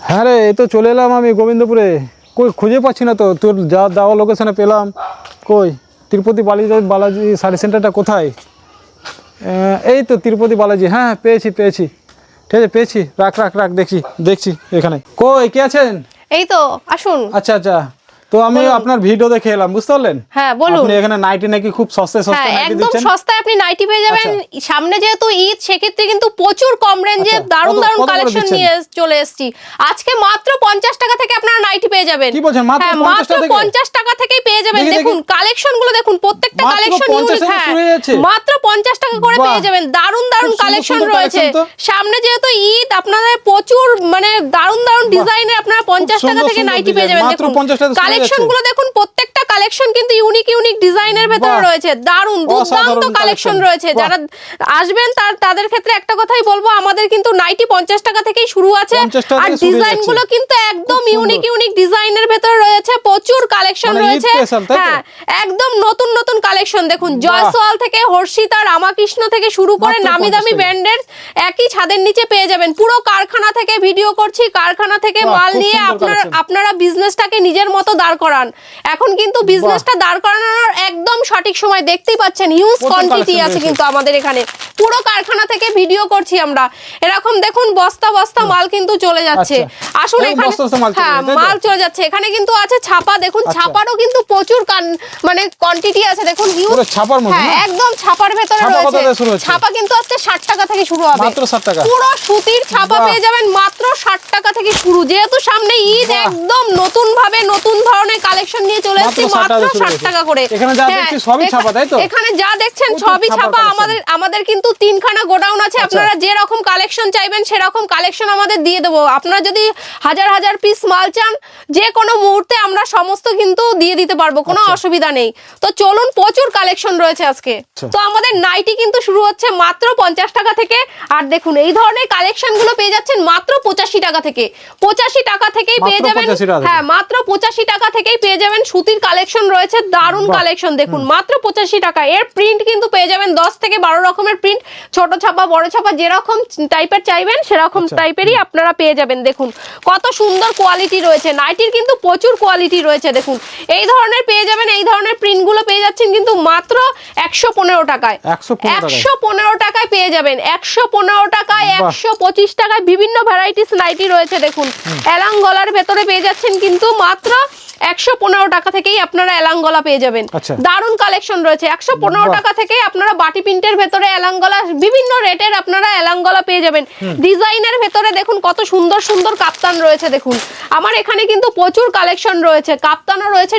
হ্যাঁ রে, এই তো চলে এলাম আমি গোবিন্দপুরে। কই খুঁজে পাচ্ছি না তো, তোর যা দেওয়া লোকেশনে পেলাম। কই তিরুপতি বালাজি শাড়ি সেন্টারটা কোথায়? এই তো তিরুপতি বালাজি, হ্যাঁ পেয়েছি পেয়েছি, ঠিক আছে পেয়েছি। রাখ রাখ রাখ, দেখছি দেখছি এখানে। কই কে আছেন? এই তো আসুন। আচ্ছা আচ্ছা, তো আমি আপনার ভিডিও দেখে এলাম, বুঝতে পারলেন? হ্যাঁ বলুন। আপনি এখানে নাইটি নাকি খুব সস্তায় হ্যাঁ নাইটি একদম দিচ্ছেন। সস্তায় আপনি নাইটি পেয়ে যাবেন। সামনে যেহেতু ঈদ, সেক্ষেত্রে কিন্তু প্রচুর কম রেঞ্জে আচ্ছা, দারুণ কত দারুণ করে কালেকশন দিচ্ছেন? নিয়ে চলে এসেছি। আজকে মাত্র 50 টাকা থেকে আপনারা নাইটি পেয়ে যাবেন। কি বলছেন, মাত্র হ্যাঁ 50 মাত্র টাকা থেকে? 50 টাকা থেকেই পেয়ে যাবেন। দেখি, দেখুন কালেকশন গুলো দেখুন, প্রত্যেকটা মাত্র কালেকশন 50 ইউনিক। থেকে হ্যাঁ শুরু হয়ে যাচ্ছে? মাত্র 50 টাকা করে বাহ, পেয়ে যাবেন। দারুণ দারুণ খুব সুন্দর কালেকশন সুন্দর রয়েছে। collection তো। সামনে যেহেতু ঈদ, আপনাদের প্রচুর মানে দারুণ দারুণ ডিজাইনের আপনারা 50 টাকা সুন্দর থেকে সুন্দর নাইটি পেয়ে design, যাবেন। মাত্র দেখুন 50 টাকা শুরু হয়ে কালেকশন যাচ্ছে। গুলো দেখুন, প্রত্যেকটা কালেকশন কিন্তু ইউনিক ইউনিক ডিজাইনের ভেতরে বাহ, রয়েছে। দারুণ দুর্দান্ত অসাধারণ কালেকশন collection। রয়েছে। বাহ। যারা আসবেন তাদের ক্ষেত্রে একটা কথাই বলবো, আমাদের কিন্তু নাইটি 50 টাকা থেকেই শুরু আছে। 50 টাকা আর থেকে শুরু হয়ে ডিজাইন গুলো যাচ্ছে। কিন্তু একদম খুব ইউনিক সুন্দর। ইউনিক ডিজাইনের ভেতরে রয়েছে। প্রচুর কালেকশন মানে ঈদ রয়েছে। special, তাই তো? হ্যাঁ একদম নতুন নতুন কালেকশন দেখুন। বাহ। জয়সওয়াল থেকে, হর্ষিতা, রামাকৃষ্ণ থেকে শুরু করে মাত্র নামি 50 দামি টাকা। ব্র্যান্ডের একই ছাদের নিচে পেয়ে যাবেন। পুরো কারখানা থেকে ভিডিও করছি, কারখানা থেকে বাহ, মাল খুব নিয়ে সুন্দর আপনারা collection। আপনারা বিজনেসটাকে নিজের মতো দাঁড় করান। এখন কিন্তু বিজনেসটা দাঁড় করানোর একদম সঠিক সময়। দেখতেই পাচ্ছেন হিউজ প্রচুর কোয়ান্টিটি collection আছে রয়েছে। কিন্তু আমাদের এখানে। পুরো কারখানা থেকে ভিডিও করছি আমরা। এরকম দেখুন বস্তা বস্তা মাল কিন্তু চলে যাচ্ছে। আচ্ছা। আসুন এই এখানে। বস্তা বস্তা মাল চলে হ্যাঁ যাচ্ছে, তাই তো? মাল চলে যাচ্ছে। এখানে কিন্তু আছে ছাপা, দেখুন আচ্ছা। ছাপারও কিন্তু প্রচুর মানে কোয়ান্টিটি আছে দেখুন, হিউজ। পুরো ছাপার মধ্যে হ্যাঁ না? একদম ছাপার ভেতরে ছাপা কত রয়েছে। দিয়ে শুরু হচ্ছে? ছাপা কিন্তু আজকে 60 টাকা থেকে শুরু হবে। মাত্র 60 টাকা? পুরো সুতির ছাপা বাহ। পেয়ে যাবেন মাত্র 60 টাকা থেকে শুরু। যেহেতু সামনে ঈদ, বাহ। একদম নতুন ভাবে নতুন ধরনের কালেকশন নিয়ে চলে মাত্র এসেছি 60 মাত্র টাকা শুরু 60 হয়েছে। টাকা করে। এখানে যা হ্যাঁ, দেখছি সবই ছাপা, তাই তো? এখানে যা দেখছেন প্রচুর সবই ছাপা ছাপা। collection। আমাদের কিন্তু 3খানা গোডাউন আছে। আচ্ছা। আপনারা যে রকম কালেকশন চাইবেন সেরকম কালেকশন আমাদের দিয়ে দেবো। আপনারা যদি হাজার হাজার পিস মাল চান, যে কোনো মুহূর্তে আমরা সমস্ত কিন্তু দিয়ে দিতে পারবো, কোনো আচ্ছা। অসুবিধা নেই। তো চলুন, প্রচুর কালেকশন রয়েছে আজকে। আচ্ছা। তো আমাদের নাইটি কিন্তু শুরু হচ্ছে মাত্র 50 টাকা থেকে। আর দেখুন এই ধরনের কালেকশন গুলো পেয়ে যাচ্ছেন মাত্র 85 টাকা থেকে। 85 টাকা থেকেই পেয়ে মাত্র যাবেন। 85 টাকা থেকে? হ্যাঁ মাত্র 85 টাকা থেকেই পেয়ে যাবেন। সুতির কালেকশন রয়েছে, দারুণ বাহ। কালেকশন দেখুন মাত্র 85 টাকা। এর প্রিন্ট কিন্তু পেয়ে যাবেন 10 থেকে 12 রকমের প্রিন্ট। ছোট ছাপা, বড় ছাপা, যেরকম টাইপের চাইবেন সেরকম আচ্ছা। টাইপেরই আপনারা পেয়ে যাবেন। দেখুন কত সুন্দর কোয়ালিটি রয়েছে। নাইটির কিন্তু প্রচুর কোয়ালিটি রয়েছে। দেখুন এই ধরনের পেয়ে যাবেন, এই ধরনের প্রিন্ট গুলো পেয়ে যাচ্ছেন কিন্তু মাত্র 115 টাকায়। 115 টাকায় পেয়ে যাবেন। 115 টাকায়, বাহ। 125 টাকায় বিভিন্ন ভ্যারাইটিস নাইটি রয়েছে। দেখুন এলাং গলার ভেতরে পেয়ে যাচ্ছেন কিন্তু মাত্র 115 টাকা থেকেই আপনারা এলাং গলা পেয়ে যাবেন। আচ্ছা। দারুণ কালেকশন রয়েছে। 115 বাহ। টাকা থেকে আপনারা বাটি প্রিন্টের ভেতরে এলাং গলা, বিভিন্ন রেটের আপনারা এলাং গলা পেয়ে যাবেন। ডিজাইনের ভেতরে দেখুন কত সুন্দর সুন্দর কাপ্তান রয়েছে। দেখুন আমার এখানে কিন্তু প্রচুর কালেকশন রয়েছে। কাপ্তানও রয়েছে,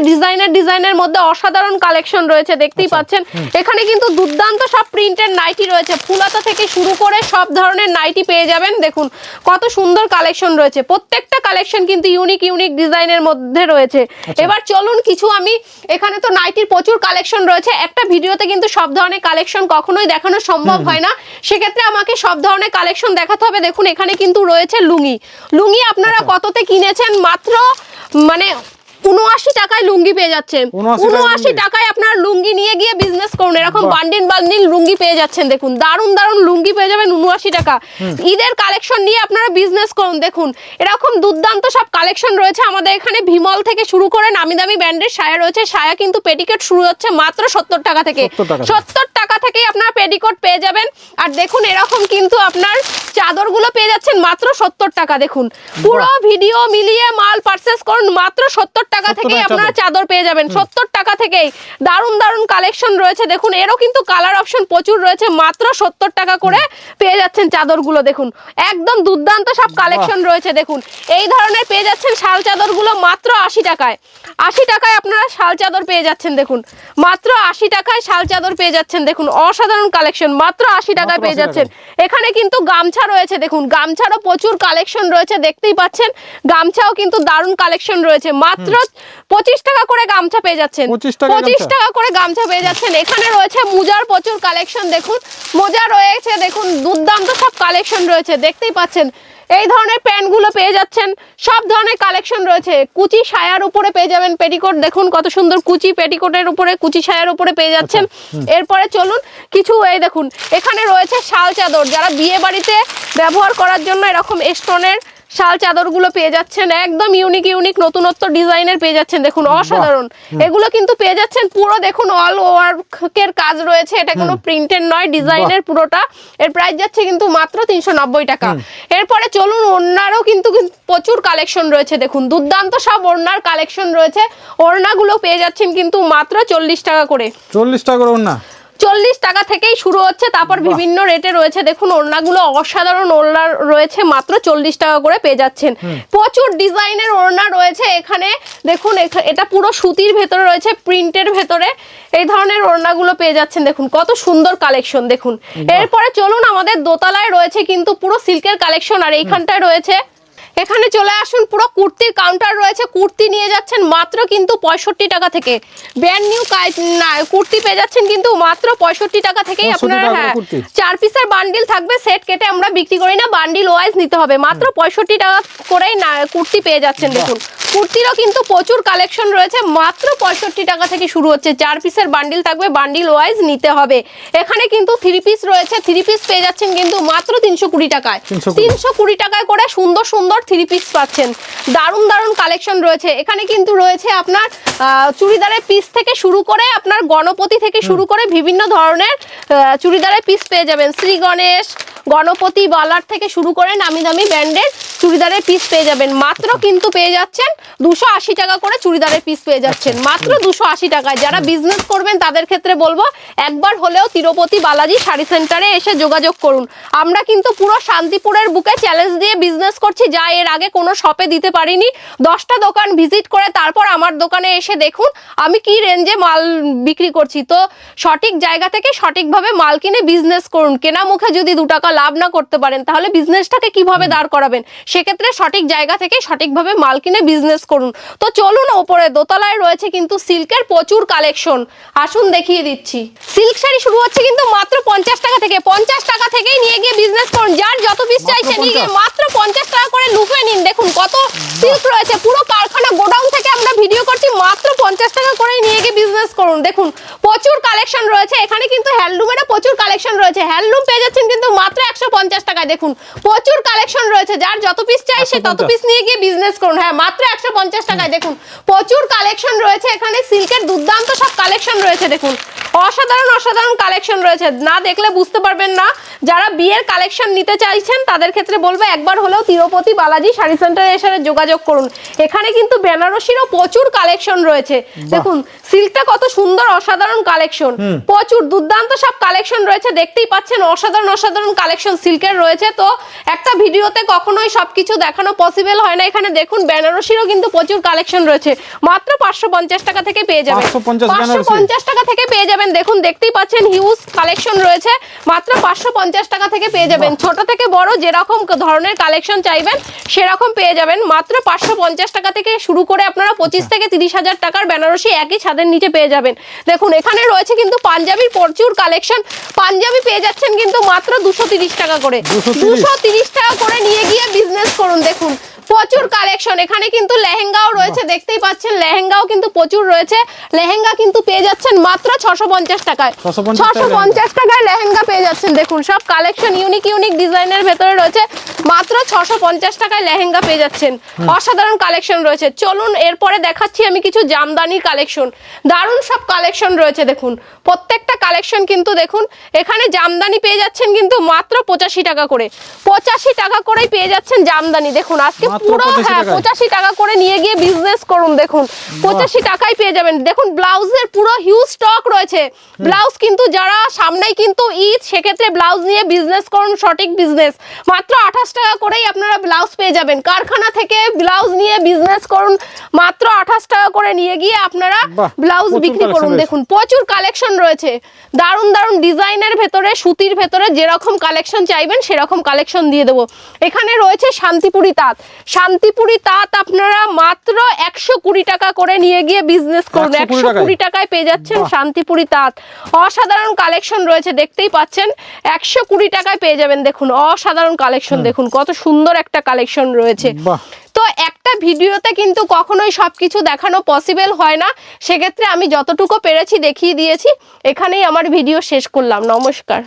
ডিজাইনের মধ্যে অসাধারণ কালেকশন রয়েছে। দেখতেই পাচ্ছেন এখানে কিন্তু দুর্দান্ত সব প্রিন্টের নাইটি রয়েছে। ফুলাতা থেকে শুরু করে সব ধরনের নাইটি পেয়ে যাবেন। দেখুন কত সুন্দর কালেকশন রয়েছে। প্রত্যেকটা কালেকশন কিন্তু ইউনিক ইউনিক ডিজাইনের মধ্যে রয়েছে। এবার চলুন কিছু, আমি এখানে তো নাইটির প্রচুর কালেকশন রয়েছে। একটা ভিডিওতে কিন্তু সব ধরনের কালেকশন কখনোই দেখানো সম্ভব হয় না। সেক্ষেত্রে আমাকে সব ধরনের কালেকশন দেখাতে হবে। দেখুন এখানে কিন্তু রয়েছে লুঙ্গি। লুঙ্গি আপনারা কততে কিনেছেন? মাত্র মানে 79 টাকায় লুঙ্গি পেয়ে যাচ্ছেন। 79 টাকায় আপনার লুঙ্গি নিয়ে গিয়ে বিজনেস করুন। এরকম বান্ডিল বান্ডিল লুঙ্গি পেয়ে যাচ্ছেন। দেখুন দারুণ দারুণ লুঙ্গি পেয়ে যাবেন 79 টাকা। ঈদের কালেকশন নিয়ে আপনারা বিজনেস করুন। দেখুন এরকম দুর্দান্ত সব কালেকশন রয়েছে আমাদের এখানে। ভিমল থেকে শুরু করে নামি দামি ব্র্যান্ডের সায়া রয়েছে। সায়া কিন্তু পেটিকোট শুরু হচ্ছে মাত্র 70 টাকা থেকে। 70 টাকা থেকেই আপনার পেটিকোট পেয়ে যাবেন। আর দেখুন এরকম কিন্তু আপনার চাদরগুলো পেয়ে যাচ্ছেন মাত্র 70 টাকা। দেখুন পুরো ভিডিও মিলিয়ে মাল পারচেজ করুন মাত্র 70 টাকা থেকেই আপনারা চাদর পেয়ে যাবেন। 70 টাকা থেকেই দারুণ দারুণ কালেকশন রয়েছে। দেখুন এরও কিন্তু কালার অপশন প্রচুর রয়েছে। মাত্র 70 টাকা করে পেয়ে যাচ্ছেন চাদরগুলো। দেখুন একদম দুর্দান্ত সব কালেকশন রয়েছে। দেখুন এই ধরনের পেয়ে যাচ্ছেন শাল চাদরগুলো মাত্র 80 টাকায়। 80 টাকায় আপনারা শাল চাদর পেয়ে যাচ্ছেন। দেখুন মাত্র 80 টাকায় শাল চাদর পেয়ে যাচ্ছেন। দেখুন অসাধারণ কালেকশন, মাত্র 80 টাকায় পেয়ে যাচ্ছেন। এখানে কিন্তু গামছা রয়েছে। দেখুন গামছারও প্রচুর কালেকশন রয়েছে। দেখতেই পাচ্ছেন গামছাও কিন্তু দারুণ কালেকশন রয়েছে। মাত্র 25 টাকা করে গামছা পেয়ে যাচ্ছেন। 25 টাকা করে গামছা পেয়ে যাচ্ছেন। এখানে রয়েছে মোজার প্রচুর কালেকশন। দেখুন মোজা রয়েছে। দেখুন দুর্দান্ত সব কালেকশন রয়েছে। দেখতেই পাচ্ছেন এই ধরনের প্যান্টগুলো পেয়ে যাচ্ছেন। সব ধরনের কালেকশন রয়েছে। কুচি সায়ার উপরে পেয়ে যাবেন পেটিকোট। দেখুন কত সুন্দর কুচি পেটিকোটের উপরে, কুচি সায়ার উপরে পেয়ে যাচ্ছেন। এরপরে চলুন কিছু, এই দেখুন এখানে রয়েছে শাল চাদর। যারা বিয়ে বাড়িতে ব্যবহার করার জন্য এরকম স্টোনের শাল চাদরগুলো পেয়ে যাচ্ছেন একদম ইউনিক ইউনিক নতুনত্ব ডিজাইনের পেয়ে যাচ্ছেন দেখুন অসাধারণ। এগুলো কিন্তু পেয়ে যাচ্ছেন পুরো দেখুন অল ওয়ার্কের কাজ রয়েছে, এটা কোনো প্রিন্টের নয়, ডিজাইনের পুরোটা। এর প্রাইস যাচ্ছে কিন্তু মাত্র 390 টাকা। এরপরে চলুন ওড়নারও কিন্তু প্রচুর কালেকশন রয়েছে দেখুন, দুর্দান্ত সব ওড়নার কালেকশন রয়েছে। ওড়নাগুলো পেয়ে যাচ্ছেন কিন্তু মাত্র 40 টাকা করে। 40 টাকা করে ওড়না, 40 টাকা থেকেই শুরু হচ্ছে, তারপর বিভিন্ন রেটে রয়েছে দেখুন। ওড়নাগুলো অসাধারণ ওড়না রয়েছে, মাত্র 40 টাকা করে পেয়ে যাচ্ছেন। প্রচুর ডিজাইনের ওড়না রয়েছে এখানে দেখুন, এটা পুরো সুতির ভেতরে রয়েছে, প্রিন্টের ভেতরে এই ধরনের ওড়নাগুলো পেয়ে যাচ্ছেন দেখুন, কত সুন্দর কালেকশন দেখুন। এরপরে চলুন আমাদের দোতলায় রয়েছে কিন্তু পুরো সিল্কের কালেকশন, আর এইখানটায় রয়েছে, এখানে চলে আসুন পুরো কুর্তির কাউন্টার রয়েছে। কুর্তি নিয়ে যাচ্ছেন মাত্র কিন্তু 65 টাকা থেকে, ব্র্যান্ড নিউ কুর্তি পেয়ে যাচ্ছেন কিন্তু মাত্র 65 টাকা থেকেই আপনারা। হ্যাঁ, 4 পিসের বান্ডিল থাকবে, সেট কেটে আমরা বিক্রি করি না, বান্ডিল ওয়াইজ নিতে হবে। মাত্র 65 টাকা করেই কুর্তি পেয়ে যাচ্ছেন দেখুন। কুর্তিরও কিন্তু প্রচুর কালেকশন রয়েছে, মাত্র 65 টাকা থেকে শুরু হচ্ছে। 4 পিসের বান্ডিল থাকবে, বান্ডিল ওয়াইজ নিতে হবে। এখানে কিন্তু 3 পিস রয়েছে, 3 পিস পেয়ে যাচ্ছেন কিন্তু মাত্র 320 টাকায়। 320 টাকায় করে সুন্দর সুন্দর 3 পিস পাচ্ছেন, দারুণ দারুণ কালেকশন রয়েছে। এখানে কিন্তু রয়েছে আপনার চুড়িদারের পিস থেকে শুরু করে আপনার গণপতি থেকে শুরু করে বিভিন্ন ধরনের চুড়িদারের পিস পেয়ে যাবেন। শ্রী গণেশ, গণপতি, বালার থেকে শুরু করে নামি দামি ব্র্যান্ডের চুড়িদারের পিস পেয়ে যাবেন। মাত্র কিন্তু পেয়ে যাচ্ছেন 280 টাকা করে চুড়িদারের পিস পেয়ে যাচ্ছেন, মাত্র 280 টাকায়। যারা বিজনেস করবেন তাদের ক্ষেত্রে বলবো একবার হলেও তিরুপতি বালাজি শাড়ি সেন্টারে এসে যোগাযোগ করুন। আমরা কিন্তু পুরো শান্তিপুরের বুকে চ্যালেঞ্জ দিয়ে বিজনেস করছি, যা এর আগে কোনো শপে দিতে পারিনি। 10টা দোকান ভিজিট করে তারপর আমার দোকানে এসে দেখুন আমি কি রেঞ্জে মাল বিক্রি করছি। তো সঠিক জায়গা থেকে সঠিকভাবে মাল কিনে বিজনেস করুন। কেনা মুখে যদি 2 টাকা লাভ না করতে পারেন তাহলে বিজনেসটাকে কিভাবে দাঁড় করাবেন? সেক্ষেত্রে সঠিক জায়গা থেকে সঠিকভাবে মাল কিনে বিজনেস করুন। তো চলুন, ওপরে দোতলায় রয়েছে কিন্তু সিল্কের প্রচুর কালেকশন, আসুন দেখিয়ে দিচ্ছি। সিল্ক শাড়ি শুরু হচ্ছে কিন্তু মাত্র 50 টাকা থেকে। 50 টাকা থেকেই নিয়ে গিয়ে বিজনেস করুন, যার যত পিস চাইছে নিয়ে গিয়ে মাত্র 50 টাকা করে লুফে নিন। দেখুন কত সিল্ক রয়েছে, পুরো কারখানা গোডাউন থেকে আমরা ভিডিও করছি, মাত্র 50 টাকা করে নিয়ে গিয়ে বিজনেস করুন। দেখুন প্রচুর কালেকশন রয়েছে এখানে, কিন্তু হ্যান্ডলুমেরও প্রচুর কালেকশন রয়েছে। হ্যান্ডলুম পেয়ে যাচ্ছেন কিন্তু মাত্র 150 টাকায়। দেখুন প্রচুর কালেকশন রয়েছে, যার যত পিস চাই সে তত পিস নিয়ে গিয়ে বিজনেস করুন। হ্যাঁ, মাত্র 150 টাকায়। দেখুন প্রচুর কালেকশন রয়েছে এখানে, সিল্কের দুর্দান্ত সব কালেকশন রয়েছে। দেখুন অসাধারণ অসাধারণ কালেকশন রয়েছে, না দেখলে বুঝতে পারবেন না। যারা বিয়ের কালেকশন নিতে চাইছেন তাদের ক্ষেত্রে বলবো একবার হলেও তিরুপতি বালাজি শাড়ি সেন্টারে এসে যোগাযোগ করুন। এখানে কিন্তু বেনারসিরও প্রচুর কালেকশন রয়েছে। দেখুন সিল্কটা কত সুন্দর, অসাধারণ কালেকশন, প্রচুর দুর্দান্ত সব কালেকশন রয়েছে। দেখতেই পাচ্ছেন অসাধারণ অসাধারণ কালেকশন সিল্কের রয়েছে। তো একটা ভিডিওতে কখনোই সবকিছু দেখানো পসিবল হয় না। এখানে দেখুন বেনারসিরও কিন্তু প্রচুর কালেকশন রয়েছে, মাত্র 550 টাকা থেকে পেয়ে যাবেন। 550 টাকা থেকে পেয়ে যাবেন। দেখুন দেখতেই পাচ্ছেন হিউজ কালেকশন রয়েছে, মাত্র 550 টাকা থেকে পেয়ে যাবেন। ছোট থেকে বড় যেরকম ধরনের কালেকশন চাইবেন সেরকম পেয়ে যাবেন। মাত্র 550 টাকা থেকে শুরু করে আপনারা 25 থেকে 30 হাজার টাকার বেনারসি একই ছাদের নিচে পেয়ে যাবেন। দেখুন এখানে রয়েছে কিন্তু পাঞ্জাবির প্রচুর কালেকশন, পাঞ্জাবি পেয়ে যাচ্ছেন কিন্তু মাত্র 230 টাকা করে। 230 টাকা করে নিয়ে গিয়ে বিজনেস করুন। দেখুন প্রচুর কালেকশন, এখানে কিন্তু লেহেঙ্গাও রয়েছে, দেখতেই পাচ্ছেন লেহেঙ্গাও কিন্তু প্রচুর রয়েছে। লেহেঙ্গা কিন্তু পেয়ে যাচ্ছেন মাত্র 650 টাকায়। 650 টাকায় লেহেঙ্গা পেয়ে যাচ্ছেন। দেখুন সব কালেকশন ইউনিক ইউনিক ডিজাইনের ভেতরে রয়েছে, মাত্র 650 টাকায় লেহেঙ্গা পেয়ে যাচ্ছেন। অসাধারণ কালেকশন রয়েছে। চলুন এরপরে দেখাচ্ছি আমি কিছু জামদানি কালেকশন, দারুণ সব কালেকশন রয়েছে। দেখুন প্রত্যেকটা কালেকশন কিন্তু দেখুন, এখানে জামদানি পেয়ে যাচ্ছেন কিন্তু মাত্র 85 টাকা করে। 85 টাকা করেই পেয়ে যাচ্ছেন জামদানি। দেখুন আজকে পুরো 85 টাকা করে নিয়ে গিয়ে বিজনেস করুন। দেখুন 85 টাকায় পেয়ে যাবেন। দেখুন ব্লাউজের পুরো হিউজ স্টক রয়েছে। ব্লাউজ কিন্তু যারা সামনেই কিন্তু ঈদ, সেক্ষেত্রে ব্লাউজ নিয়ে বিজনেস করুন, সঠিক বিজনেস। মাত্র 28 টাকা করেই আপনারা ব্লাউজ পেয়ে যাবেন। কারখানা থেকে ব্লাউজ নিয়ে বিজনেস করুন, মাত্র 28 টাকা করে নিয়ে গিয়ে আপনারা ব্লাউজ বিক্রি করুন। দেখুন প্রচুর কালেকশন রয়েছে, দারুণ দারুণ ডিজাইনের ভেতরে, সুতির ভেতরে যেরকম কালেকশন চাইবেন সেরকম কালেকশন দিয়ে দেবো। এখানে রয়েছে শান্তিপুরি তাঁত। শান্তিপুরি তাঁত আপনারা মাত্র 120 টাকা করে নিয়ে গিয়ে বিজনেস করুন। 120 টাকায় পেয়ে যাচ্ছেন শান্তিপুরি তাঁত। অসাধারণ কালেকশন রয়েছে, দেখতেই পাচ্ছেন 120 টাকায় পেয়ে যাবেন। দেখুন অসাধারণ কালেকশন, দেখুন কত সুন্দর একটা কালেকশন রয়েছে। তো একটা ভিডিওতে কিন্তু কখনোই সবকিছু দেখানো পসিবল হয় না, সেক্ষেত্রে আমি যতটুকু পেরেছি দেখিয়ে দিয়েছি। এখানেই আমার ভিডিও শেষ করলাম। নমস্কার।